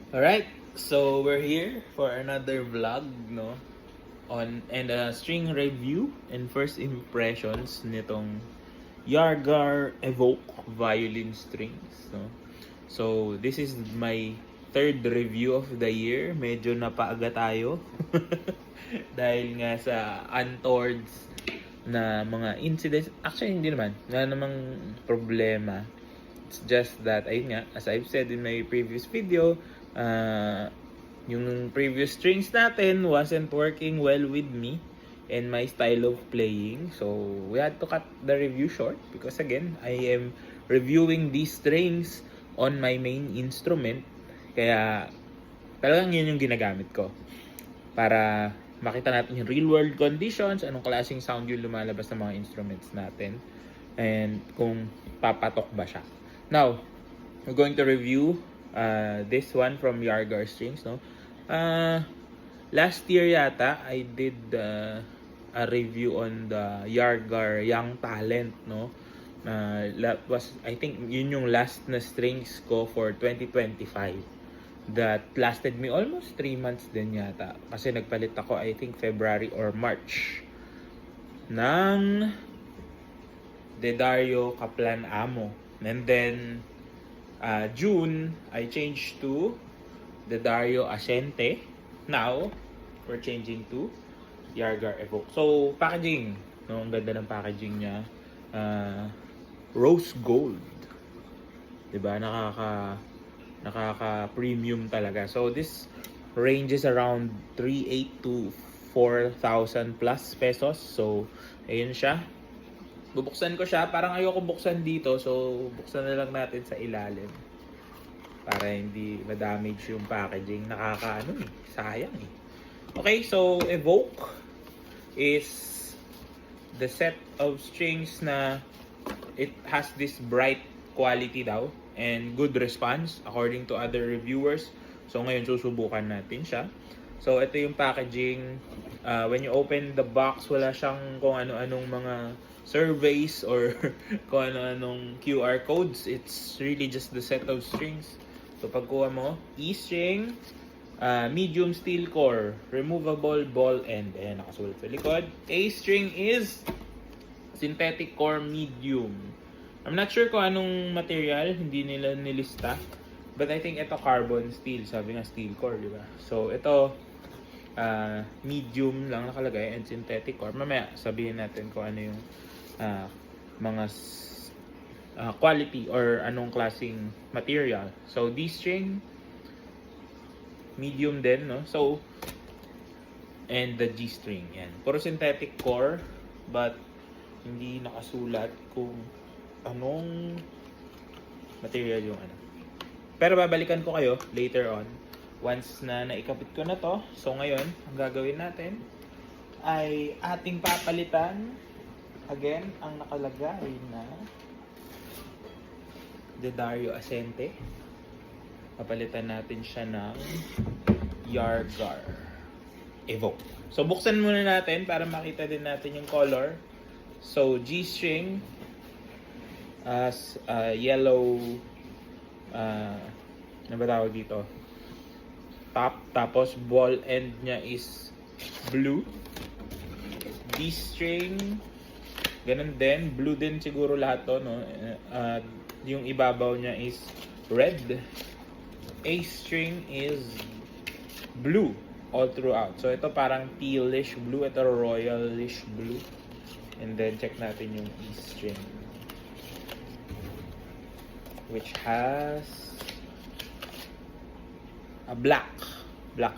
Alright, so we're here for another vlog, no? And a string review and first impressions nitong Yargar Evoke violin strings, no? So this is my third review of the year. Medyo napaaga tayo dahil nga sa untowards na mga incidents. Actually hindi naman, wala namang problema. It's just that, ayun nga, as I've said in my previous video, yung previous strings natin wasn't working well with me and my style of playing. So, we had to cut the review short because again, I am reviewing these strings on my main instrument. Kaya, talagang yun yung ginagamit ko. Para makita natin yung real world conditions, anong klaseng sound yung lumalabas ng mga instruments natin, and kung papatok ba siya. Now, we're going to review this one from Yargar Strings, no? Last year yata, I did a review on the Yargar Young Talent, no? That was, I think, yun yung last na strings ko for 2025. That lasted me almost 3 months din yata. Kasi nagpalit ako, I think, February or March ng D'Addario Kaplan Amo. And then, June, I changed to D'Addario Ascente. Now, we're changing to Yargar Evoke. So, packaging. No, ang ganda ng packaging niya. Rose gold. Diba? Nakaka-premium talaga. So, this ranges around 3,800 to 4,000 plus pesos. So, ayun siya. Bubuksan ko siya. Parang ayoko buksan dito. So, buksan na lang natin sa ilalim. Para hindi ma-damage yung packaging. Sayang eh. Okay, so Evoke is the set of strings na it has this bright quality daw and good response according to other reviewers. So, ngayon susubukan natin siya. So, ito yung packaging. When you open the box, wala siyang kung ano-anong mga surveys or kung ano-anong QR codes. It's really just the set of strings. So, pagkuha mo, E-string, medium steel core, removable ball end. Ayan, nakasulat sa likod. A-string is synthetic core medium. I'm not sure kung anong material, hindi nila nilista. But I think ito carbon steel, sabi nga steel core, di ba? So, ito medium lang nakalagay and synthetic core. Mamaya sabihin natin kung ano yung mga quality or anong klaseng material. So, D-string medium din, no? So, and the G-string, yan. Puro synthetic core, but hindi nakasulat kung anong material yung ano. Pero babalikan ko kayo later on once na naikabit ko na to. So ngayon, ang gagawin natin ay ating papalitan again ang nakalagay na D'Addario Ascente. Papalitan natin siya ng Yargar Evoke. So buksan muna natin para makita din natin yung color. So G-string as yellow ano ba tawag dito? Top, tapos ball end niya is blue. D-string ganun din, blue din siguro lahat to, no? Yung ibabaw niya is red. A-string is blue all throughout. So ito parang tealish blue, ito royalish blue. And then check natin yung E-string, which has a black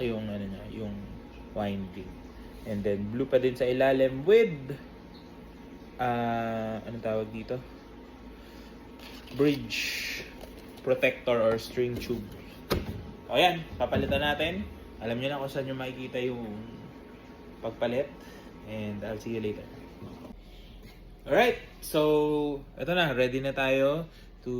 yung ano niya, yung winding. And then blue pa din sa ilalim with anong tawag dito? Bridge protector or string tube. O yan, papalitan natin. Alam niyo na kung saan nyo makikita yung pagpalit. And I'll see you later. Alright, so ito na, ready na tayo to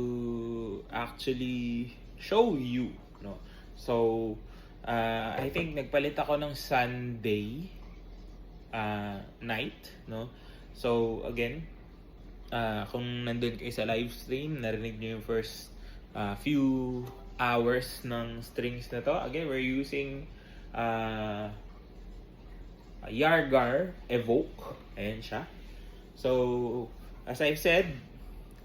actually show you, no? So, I think nagpalit ako ng Sunday night, no? So, again, kung nandun kayo sa live stream, narinig nyo yung first few hours ng strings na to. Again, we're using Yargar Evoke. Ayan siya. So, as I've said,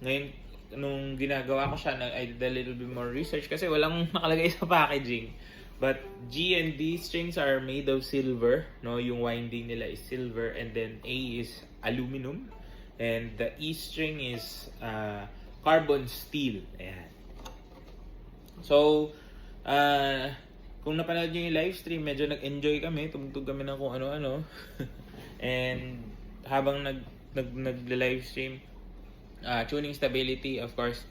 ngayon, nung ginagawa ko siya, I did a little bit more research kasi walang nakalagay sa packaging. But G and D strings are made of silver, no? Yung winding nila is silver, and then A is aluminum, and the E string is carbon steel. Ayan. So, kung napanood nyo yung live stream, medyo nag-enjoy kami, tumugtog kami ng kung ano-ano. And habang nag-live stream, tuning stability, of course,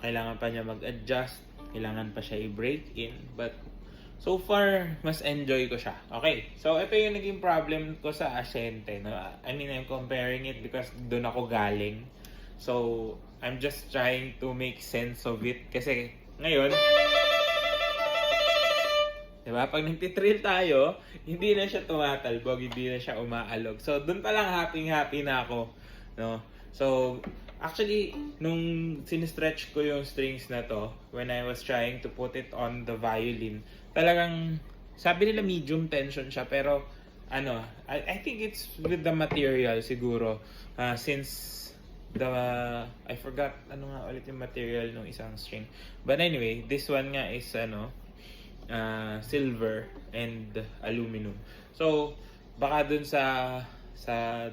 kailangan pa niya mag-adjust, kailangan pa siya i-break in, but so far, mas enjoy ko siya. Okay, so ito yung naging problem ko sa Ascente, no? I mean, I'm comparing it because doon ako galing. So, I'm just trying to make sense of it kasi ngayon, diba? Pag nagtitrill tayo, hindi na siya tumatalbog, hindi na siya umaalog. So, doon pa lang happy na ako, no? So, actually, nung sinistretch ko yung strings na to, when I was trying to put it on the violin, talagang, sabi nila medium tension siya, pero, I think it's with the material siguro. Since I forgot, nga ulit yung material ng isang string. But anyway, this one nga is, silver and aluminum. So, baka dun sa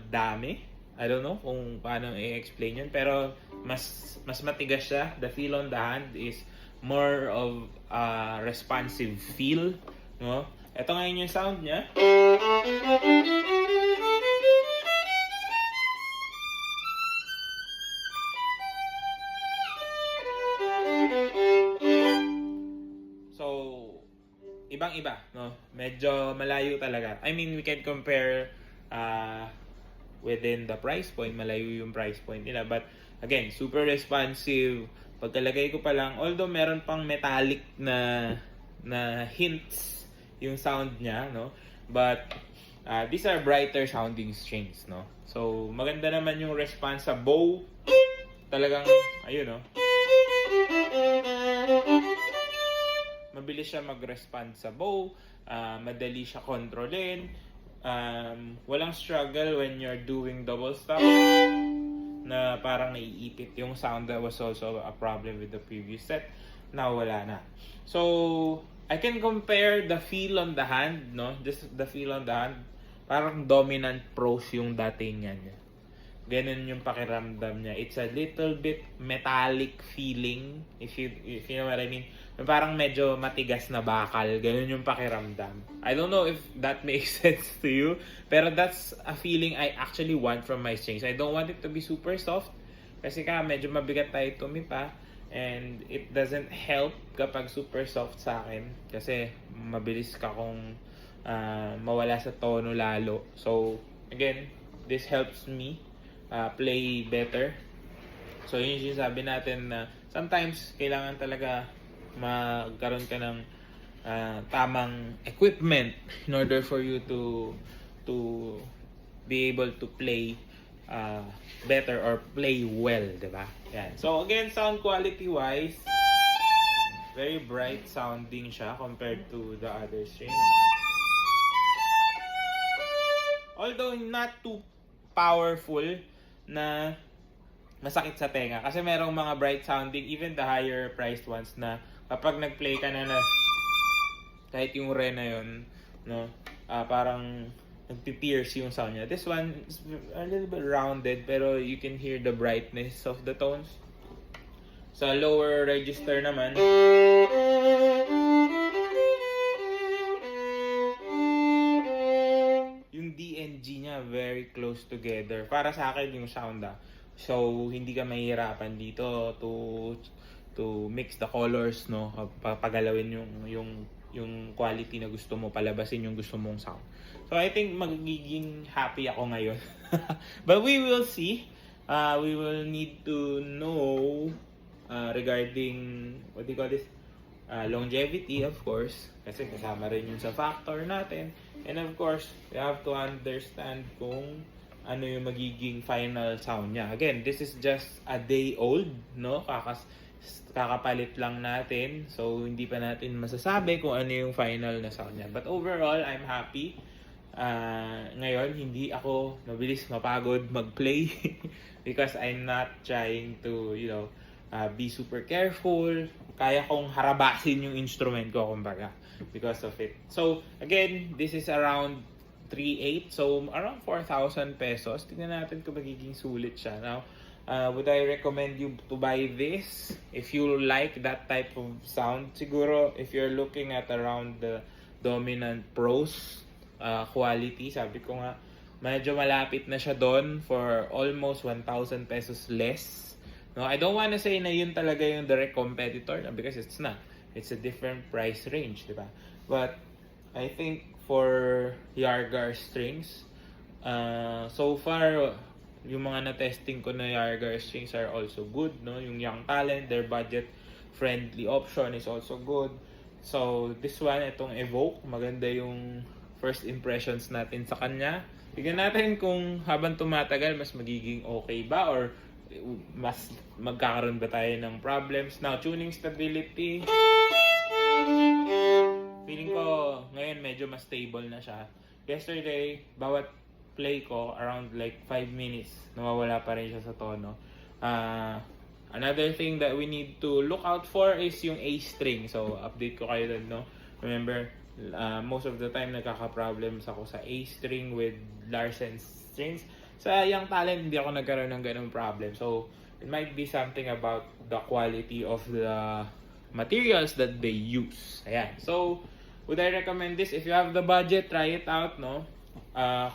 dami, I don't know kung paano i-explain yun, pero mas matigas siya. The feel on the hand is more of a responsive feel, no? Ito ngayon yung sound niya. So, ibang-iba, no? Medyo malayo talaga. I mean, we can compare within the price point, malayo yung price point nila. But again, super responsive. Pagkalagay ko pa lang, although meron pang metallic na hints yung sound niya, no? But these are brighter sounding strings, no? So, maganda naman yung response sa bow. Talagang, ayun, no? Mabilis siya mag-respond sa bow. Madali siya kontrolin. Walang struggle when you're doing double stop na parang naiipit yung sound. That was also a problem with the previous set. Now wala na. So I can compare the feel on the hand, no? Just the feel on the hand. Parang dominant pros yung dating niya. Ganun yung pakiramdam niya. It's a little bit metallic feeling, if you know what I mean. Parang medyo matigas na bakal. Ganun yung pakiramdam. I don't know if that makes sense to you, pero that's a feeling I actually want from my strings. I don't want it to be super soft kasi medyo mabigat tayo tumipa, and it doesn't help kapag super soft sa akin kasi mabilis ka kung mawala sa tono lalo. So again, this helps me play better. So yun yung sabi natin na sometimes kailangan talaga magkaroon ka ng tamang equipment in order for you to be able to play better or play well, diba? Yan. So again, sound quality wise, very bright sounding siya compared to the other strings. Although not too powerful na masakit sa tenga. Kasi merong mga bright sounding, even the higher priced ones, na kapag nag-play ka na kahit yung re na yun, no, parang nagpi-pierce yung sound niya. This one is a little bit rounded, pero you can hear the brightness of the tones. Sa lower register naman, D and G niya very close together. Para sa akin yung sound So hindi ka mahihirapan dito to mix the colors, no? Pagalawin yung quality na gusto mo, palabasin yung gusto mong sound. So I think magiging happy ako ngayon. But we will see. We will need to know regarding what do you call this? Longevity, of course, kasi kasama rin yun sa factor natin. And of course, we have to understand kung ano yung magiging final sound niya. Again, this is just a day old, no? kakapalit lang natin. So, hindi pa natin masasabi kung ano yung final na sound niya. But overall, I'm happy. Ngayon, hindi ako mabilis mapagod mag-play because I'm not trying to, be super careful. Kaya kong harabasin yung instrument ko, kumbaga, because of it. So, again, this is around 3.8. So, around 4,000 pesos. Tingnan natin kung magiging sulit siya. Now, would I recommend you to buy this if you like that type of sound? Siguro, if you're looking at around the Dominant Pros quality, sabi ko nga, medyo malapit na siya doon for almost 1,000 pesos less. No, I don't wanna say na yun talaga yung direct competitor because it's not. It's a different price range, di ba? But I think for Yargar strings, so far, yung mga na-testing ko na Yargar strings are also good, no? Yung Young Talent, their budget-friendly option is also good. So, this one, itong Evoke, maganda yung first impressions natin sa kanya. Tignan natin kung habang tumatagal, mas magiging okay ba or mas magkakaroon ba tayo ng problems. Now, tuning stability, feeling ko ngayon medyo mas stable na siya. Yesterday, bawat play ko around like 5 minutes, nawawala pa rin siya sa tono. Another thing that we need to look out for is yung A string. So, update ko kayo dun, no? Remember, most of the time nagkaka-problems ako sa A string with Larsen strings. Sa Young Talent, hindi ako nagkaroon ng ganung problem. So, it might be something about the quality of the materials that they use. Ayan. So, would I recommend this? If you have the budget, try it out, no?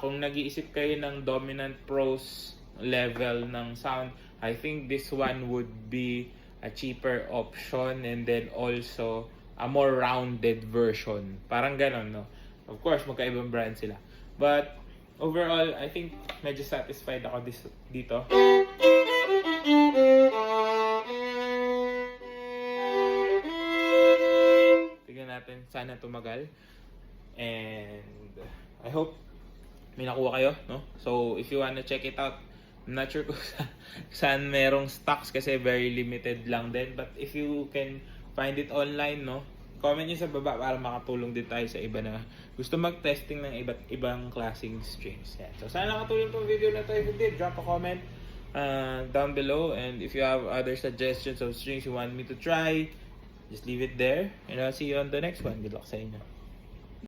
Kung nag-iisip kayo ng Dominant Pros level ng sound, I think this one would be a cheaper option and then also a more rounded version. Parang ganon, no? Of course, magkaibang brand sila. But, overall, I think medyo satisfied ako dito. Tignan natin, sana tumagal. And I hope may nakuha kayo, no? So, if you wanna check it out, I'm not sure kung saan merong stocks kasi very limited lang din. But if you can find it online, no? Comment nyo sa baba para makatulong din tayo sa iba na gusto mag-testing ng iba't ibang klaseng strings. Yan. So, sana nakatulong tong video na to. If you did, drop a comment down below. And if you have other suggestions of strings you want me to try, just leave it there. And I'll see you on the next one. Good luck sa inyo.